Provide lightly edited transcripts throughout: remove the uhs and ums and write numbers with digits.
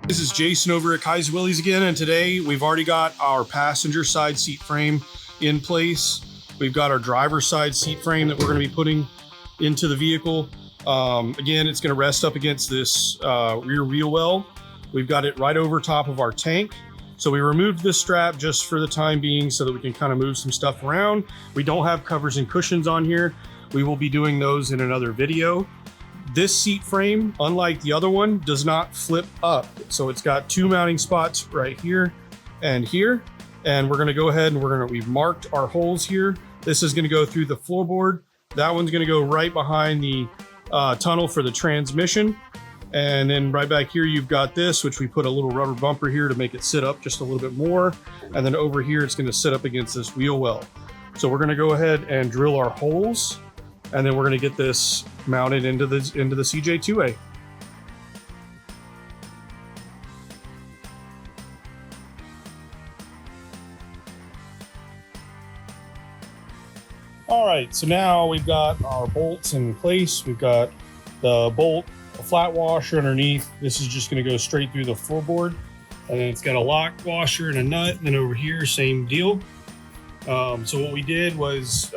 This is Jason over at Kaiser Willys again, and today we've already got our passenger side seat frame in place. We've got our driver's side seat frame that we're going to be putting into the vehicle. Again, it's going to rest up against this rear wheel well. We've got it right over top of our tank. So we removed this strap just for the time being so that we can kind of move some stuff around. We don't have covers and cushions on here. We will be doing those in another video. This seat frame, unlike the other one, does not flip up. So it's got two mounting spots right here and here. And we're gonna go ahead and we've marked our holes here. This is gonna go through the floorboard. That one's gonna go right behind the tunnel for the transmission. And then right back here, you've got this, which we put a little rubber bumper here to make it sit up just a little bit more. And then over here, it's gonna sit up against this wheel well. So we're gonna go ahead and drill our holes, and then we're gonna get this mounted into the CJ-2A. All right, so now we've got our bolts in place. We've got the bolt, a flat washer underneath. This is just gonna go straight through the floorboard. And then it's got a lock washer and a nut. And then over here, same deal. So what we did was,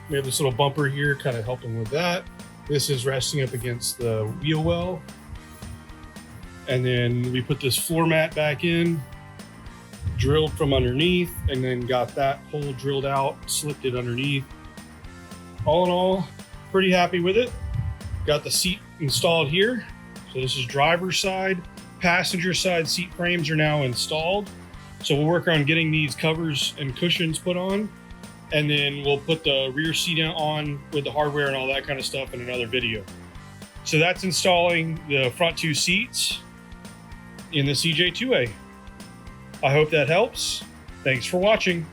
we have this little bumper here kind of helping with that. This is resting up against the wheel well. And then we put this floor mat back in, drilled from underneath, and then got that hole drilled out, slipped it underneath. All in all, pretty happy with it. Got the seat installed here. So this is driver's side. Passenger side seat frames are now installed. So we'll work on getting these covers and cushions put on. And then we'll put the rear seat on with the hardware and all that kind of stuff in another video. So that's installing the front two seats in the CJ-2A. I hope that helps. Thanks for watching.